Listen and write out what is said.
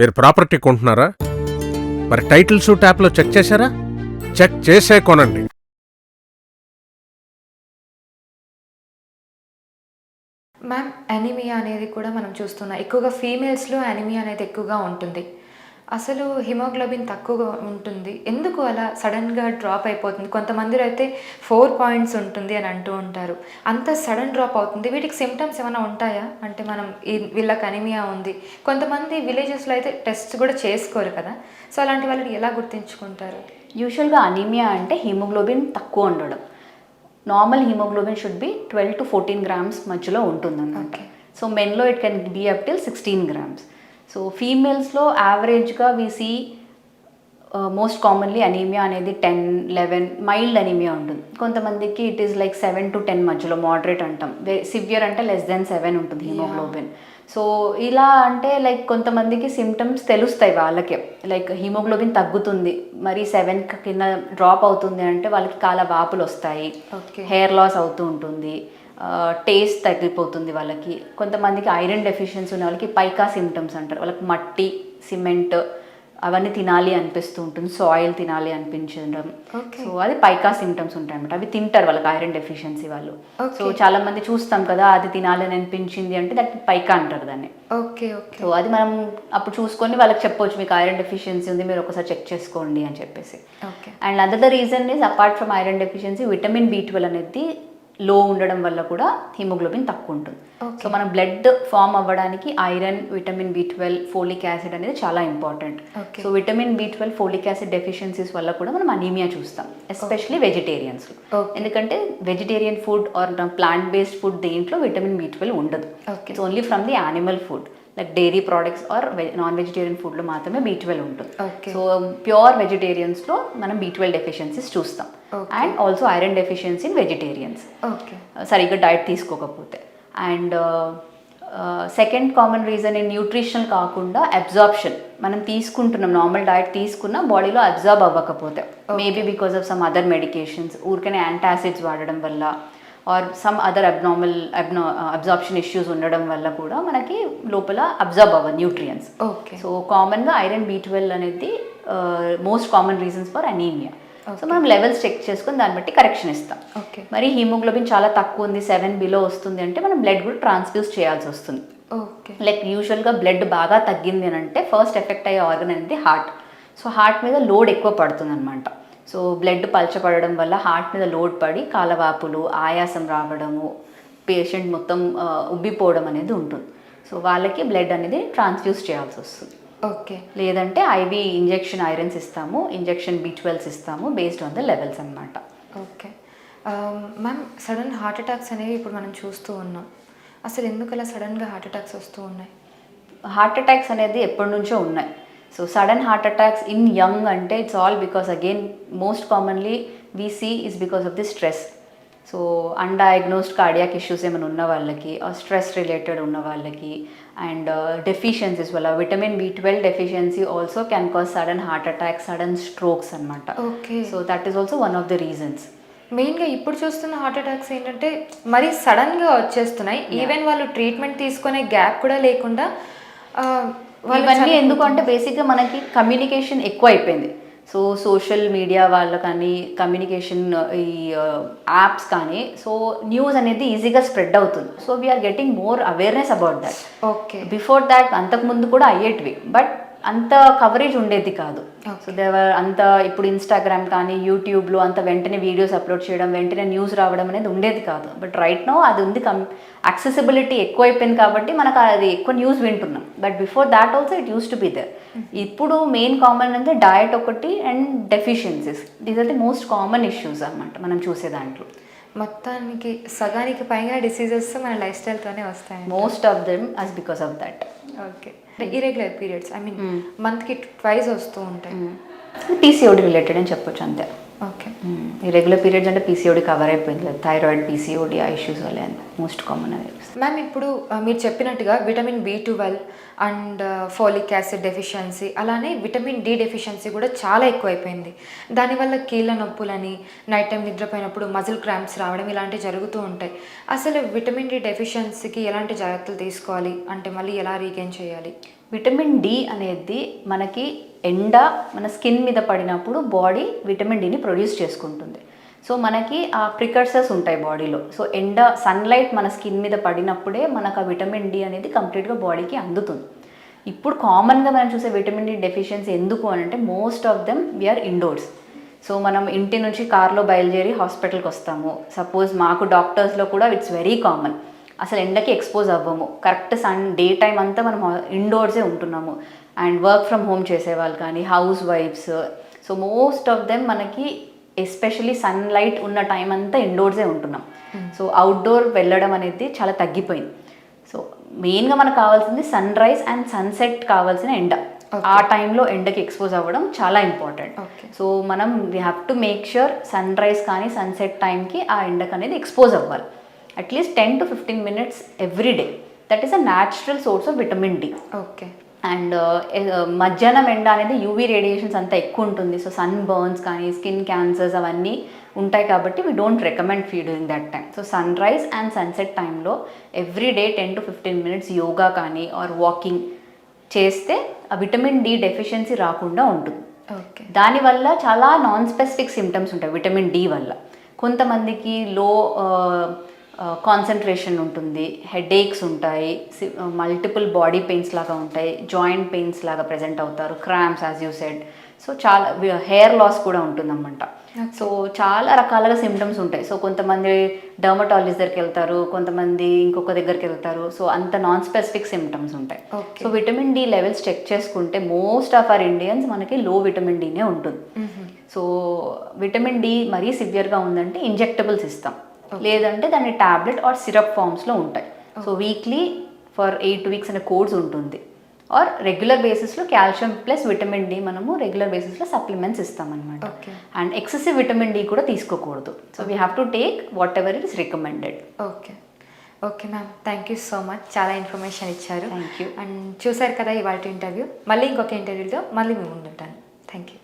మీరు ప్రాపర్టీ కొంటున్నారా? మరి titles ట్యాప్లో check చేశారా? చెక్ చేసే కొనండి. మ్యామ్, అనీమియా అనేది కూడా మనం చూస్తున్నాం. ఎక్కువగా ఫీమేల్స్‌లో అనీమియా అనేది ఎక్కువగా ఉంటుంది. అసలు హిమోగ్లోబిన్ తక్కువగా ఉంటుంది. ఎందుకు అలా సడెన్‌గా డ్రాప్ అయిపోతుంది? కొంతమందిలో అయితే 4 పాయింట్స్ ఉంటుంది అని అంటూ ఉంటారు. అంత సడెన్ డ్రాప్ అవుతుంది. వీటికి సింప్టమ్స్ ఏమైనా ఉంటాయా? అంటే మనం వీళ్ళకి అనీమియా ఉంది. కొంతమంది విలేజెస్‌లో అయితే టెస్ట్ కూడా చేసుకోరు కదా! సో, అలాంటి వాళ్ళని ఎలా గుర్తించుకుంటారు? యూజువల్గా అనీమియా అంటే హిమోగ్లోబిన్ తక్కువ ఉండడం. Normal haemoglobin should be 12 to 14 grams మధ్యలో ఉంటుందన్నమాట. సో మెన్లో it can be up till 16 grams. So ఫీమేల్స్లో యావరేజ్గా we see most commonly anaemia అనేది 10, 11 మైల్డ్ అనీమియా ఉంటుంది. కొంతమందికి ఇట్ ఈస్ లైక్ 7 to 10 మధ్యలో మోడరేట్ అంటాం. సివియర్ అంటే లెస్ దెన్ 7 ఉంటుంది హిమోగ్లోబిన్. సో ఇలా అంటే లైక్ కొంతమందికి సిమ్టమ్స్ తెలుస్తాయి వాళ్ళకే, లైక్ హిమోగ్లోబిన్ తగ్గుతుంది, మరి 7 కింద డ్రాప్ అవుతుంది అంటే వాళ్ళకి కాల వాపులు వస్తాయి, హెయిర్ లాస్ అవుతూ ఉంటుంది, టేస్ట్ తగ్గిపోతుంది వాళ్ళకి. కొంతమందికి ఐరన్ డెఫిషియన్సీ ఉన్న వాళ్ళకి పైకా సిమ్టమ్స్ అంటారు. వాళ్ళకి మట్టి, సిమెంట్ అవన్నీ తినాలి అనిపిస్తూ ఉంటుంది, సాయిల్ తినాలి అనిపించడం. సో అది పైకా సిమ్టమ్స్ ఉంటాయి అనమాట. అవి తింటారు వాళ్ళకి ఐరన్ డెఫిషియన్సీ వాళ్ళు. సో చాలా మంది చూస్తాం కదా, అది తినాలి అని అనిపించింది అంటే దట్ పైకా అంటారు దాన్ని. సో అది మనం అప్పుడు చూసుకొని వాళ్ళకి చెప్పొచ్చు, మీకు ఐరన్ డెఫిషియన్సీ ఉంది, మీరు ఒకసారి చెక్ చేసుకోండి అని చెప్పేసి. And other reason is apart from iron deficiency, vitamin B12 అనేది లో ఉండడం వల్ల కూడా హిమోగ్లోబిన్ తక్కువ ఉంటుంది. సో మన బ్లడ్ ఫామ్ అవ్వడానికి iron, vitamin B12, folic acid అనేది చాలా important. So vitamin B12, folic acid deficiencies వల్ల కూడా మనం అనీమియా చూస్తాం, ఎస్పెషలీ వెజిటేరియన్స్. ఎందుకంటే vegetarian food or plant based food దేంట్లో విటమిన్ B12 ఉండదు. It's only from the animal food like dairy products or non vegetarian ఫుడ్లో మాత్రమే B12 ఉంటుంది. సో ప్యూర్ వెజిటేరియన్స్లో మనం B12 డెఫిషియన్సీస్ చూస్తాం. And also iron deficiency in vegetarians సరిగ్గా diet తీసుకోకపోతే. And second common reason in nutritional కాకుండా absorption, మనం తీసుకుంటున్నాం నార్మల్ డైట్ తీసుకున్న బాడీలో అబ్జార్బ్ అవ్వకపోతే, maybe because of some other medications, ఊరికనే యాంటాసిడ్స్ వాడడం వల్ల or some other absorption issues ఉండడం వల్ల కూడా మనకి లోపల అబ్జార్బ్ అవ్వదు న్యూట్రియన్స్. సో కామన్గా ఐరన్ B12 అనేది most common reasons for anaemia. So మనం లెవెల్స్ చెక్ చేసుకొని దాన్ని బట్టి కరెక్షన్ ఇస్తాం. మరి హీమోగ్లోబిన్ చాలా తక్కువ ఉంది, 7 బిలో వస్తుంది అంటే మనం బ్లడ్ కూడా ట్రాన్స్ఫ్యూజ్ చేయాల్సి వస్తుంది. లైక్ యూజువల్గా బ్లడ్ బాగా తగ్గింది అని అంటే ఫస్ట్ ఎఫెక్ట్ అయ్యే ఆర్గన్ అనేది హార్ట్. సో హార్ట్ మీద లోడ్ ఎక్కువ పడుతుంది అనమాట. సో బ్లడ్ పలచపడడం వల్ల హార్ట్ మీద లోడ్ పడి కాలవాపులు, ఆయాసం రావడము, పేషెంట్ మొత్తం ఉబ్బిపోవడం అనేది ఉంటుంది. సో వాళ్ళకి బ్లడ్ అనేది ట్రాన్స్ఫ్యూజ్ చేయాల్సి వస్తుంది. లేదంటే ఐవి ఇంజెక్షన్ ఐరన్స్ ఇస్తాము, ఇంజెక్షన్ B12 ఇస్తాము బేస్డ్ ఆన్ ద లెవెల్స్ అనమాట. మ్యామ్, సడన్ హార్ట్ అటాక్స్ అనేవి ఇప్పుడు మనం చూస్తూ ఉన్నాం. అసలు ఎందుకు అలా సడన్గా హార్ట్ అటాక్స్ వస్తూ ఉన్నాయి? హార్ట్ అటాక్స్ అనేది ఎప్పటి నుంచో ఉన్నాయి. So sudden heart attacks in young అంటే it's all because again most commonly we see is because of the stress. So undiagnosed cardiac issues ఏమైనా ఉన్న వాళ్ళకి, స్ట్రెస్ రిలేటెడ్ ఉన్న వాళ్ళకి, అండ్ డెఫిషియన్సీస్ వల్ల vitamin B12 deficiency also can cause sudden heart attack, sudden strokes అనమాట. So that is also one of the reasons. మెయిన్గా ఇప్పుడు చూస్తున్న హార్ట్ అటాక్స్ ఏంటంటే మరీ సడన్గా వచ్చేస్తున్నాయి. ఈవెన్ వాళ్ళు ట్రీట్మెంట్ తీసుకునే గ్యాప్ కూడా లేకుండా ఇవన్నీ ఎందుకు అంటే బేసిక్గా మనకి కమ్యూనికేషన్ ఎక్కువ అయిపోయింది. సో సోషల్ మీడియా వాళ్ళ కానీ, కమ్యూనికేషన్ ఈ యాప్స్ కానీ, సో న్యూస్ అనేది ఈజీగా స్ప్రెడ్ అవుతుంది. So we are getting more awareness about that. Before that అంతకుముందు కూడా అయ్యేటివి, బట్ అంత కవరేజ్ ఉండేది కాదు. సో దేవర్ అంత ఇప్పుడు ఇన్స్టాగ్రామ్ కానీ, యూట్యూబ్లో అంత వెంటనే వీడియోస్ అప్లోడ్ చేయడం, వెంటనే న్యూస్ రావడం అనేది ఉండేది కాదు. బట్ రైట్ నౌ అది ఉంది, యాక్సెసిబిలిటీ ఎక్కువ అయిపోయింది కాబట్టి మనకు అది ఎక్కువ న్యూస్ వింటున్నాం. But before that also it use to be there. ఇప్పుడు మెయిన్ కామన్ అంటే డయట్ ఒకటి and deficiencies, these are the most common issues అన్నమాట మనం చూసే దాంట్లో. మొత్తానికి సగానికి పైగా డిసీజెస్ మన లైఫ్ స్టైల్తోనే వస్తాయి, most of them as because of that. Irregular periods, I mean మంత్కి ట్వైస్ వస్తూ ఉంటాయి. PCOD రిలేటెడ్ అని చెప్పొచ్చు అంతే. ఇర్రెగ్యులర్ పీరియడ్స్ అంటే PCOD కవర్ అయిపోయింది. థైరాయిడ్, PCOD ఆ ఇష్యూస్ వల్ల మోస్ట్ కామన్ అది. మ్యామ్, ఇప్పుడు మీరు చెప్పినట్టుగా vitamin B12 and folic acid deficiency, అలానే విటమిన్ D డెఫిషియన్సీ కూడా చాలా ఎక్కువైపోయింది. దానివల్ల కీళ్ళ నొప్పులని, నైట్ టైం నిద్రపోయినప్పుడు మజిల్ క్రాంప్స్ రావడం ఇలాంటివి జరుగుతూ ఉంటాయి. అసలు విటమిన్ D డెఫిషియన్సీకి ఎలాంటి జాగ్రత్తలు తీసుకోవాలి, అంటే మళ్ళీ ఎలా రీగెయిన్ చేయాలి? విటమిన్ డి అనేది మనకి ఎండ మన స్కిన్ మీద పడినప్పుడు బాడీ విటమిన్ డిని ప్రొడ్యూస్ చేసుకుంటుంది. సో మనకి ఆ ప్రికర్సర్స్ ఉంటాయి బాడీలో. సో సన్లైట్ మన స్కిన్ మీద పడినప్పుడే మనకు ఆ విటమిన్ డి అనేది కంప్లీట్గా బాడీకి అందుతుంది. ఇప్పుడు కామన్గా మనం చూసే విటమిన్ డి డెఫిషియన్సీ ఎందుకు అని అంటే most of them we are indoors. So మనం ఇంటి నుంచి కార్లో బయలుదేరి హాస్పిటల్కి వస్తాము. సపోజ్ మాకు డాక్టర్స్లో కూడా ఇట్స్ వెరీ కామన్, అసలు ఎండకి ఎక్స్పోజ్ అవ్వము. కరెక్ట్ డే టైం అంతా మనం ఇండోర్సే ఉంటున్నాము. అండ్ వర్క్ ఫ్రమ్ హోమ్ చేసేవాళ్ళు కానీ హౌస్ వైఫ్స్, సో మోస్ట్ ఆఫ్ దెమ్ మనకి ఎస్పెషలీ సన్లైట్ ఉన్న టైం అంతా ఇండోర్సే ఉంటున్నాం. సో అవుట్డోర్ వెళ్ళడం అనేది చాలా తగ్గిపోయింది. సో మెయిన్గా మనకు కావాల్సింది సన్ రైజ్ అండ్ సన్సెట్ కావాల్సిన ఎండ. ఆ టైంలో ఎండకి ఎక్స్పోజ్ అవ్వడం చాలా ఇంపార్టెంట్. సో మనం we have to make sure sunrise కానీ సన్సెట్ టైంకి ఆ ఎండకు అనేది ఎక్స్పోజ్ అవ్వాలి. At least 10 to 15 minutes every day. That is a natural source of vitamin D. Okay. And మధ్యాహ్నం ఎండ అనేది యూవీ రేడియేషన్స్ అంతా ఎక్కువ ఉంటుంది. సో సన్ బర్న్స్ కానీ స్కిన్ క్యాన్సర్స్ అవన్నీ ఉంటాయి కాబట్టి we don't recommend during that time. So sunrise and sunset టైంలో every day 10 to 15 minutes yoga కానీ ఆర్ వాకింగ్ చేస్తే ఆ విటమిన్ డి డెఫిషియన్సీ రాకుండా ఉంటుంది. ఓకే. దానివల్ల చాలా నాన్ స్పెసిఫిక్ సిమ్టమ్స్ ఉంటాయి విటమిన్ డి వల్ల. కొంతమందికి లో కాన్సన్ట్రేషన్ ఉంటుంది, హెడేక్స్ ఉంటాయి, మల్టిపుల్ బాడీ పెయిన్స్ లాగా ఉంటాయి, జాయింట్ పెయిన్స్ లాగా ప్రజెంట్ అవుతారు, cramps as you said. So చాలా హెయిర్ లాస్ కూడా ఉంటుందన్నమాట. సో చాలా రకాలుగా సిమ్టమ్స్ ఉంటాయి. సో కొంతమంది డర్మటాలజిస్ట్ దగ్గరికి వెళ్తారు, కొంతమంది ఇంకొక దగ్గరికి వెళ్తారు. సో అంత నాన్ స్పెసిఫిక్ సిమ్టమ్స్ ఉంటాయి. So vitamin D levels check చేసుకుంటే మోస్ట్ ఆఫ్ అవర్ ఇండియన్స్ మనకి లో విటమిన్ డినే ఉంటుంది. సో విటమిన్ డి మరీ సివియర్గా ఉందంటే ఇంజెక్టబుల్స్ ఇస్తాం, లేదంటే దాని టాబ్లెట్ ఆర్ సిరప్ ఫామ్స్లో ఉంటాయి. సో వీక్లీ ఫర్ 8 weeks అనే కోర్స్ ఉంటుంది. ఆర్ రెగ్యులర్ బేసిస్లో కాల్షియం ప్లస్ విటమిన్ డి మనము రెగ్యులర్ బేసిస్లో సప్లిమెంట్స్ ఇస్తామన్నమాట. అండ్ ఎక్సెసివ్ విటమిన్ డి కూడా తీసుకోకూడదు. So we have to take whatever it is recommended. Okay. Okay ma'am, thank you so much. చాలా information ఇచ్చారు. Thank you. And చూసారు కదా ఇవాళ ఇంటర్వ్యూ. మళ్ళీ ఇంకొక ఇంటర్వ్యూతో మళ్ళీ మేము ముందుంటాను. Thank you.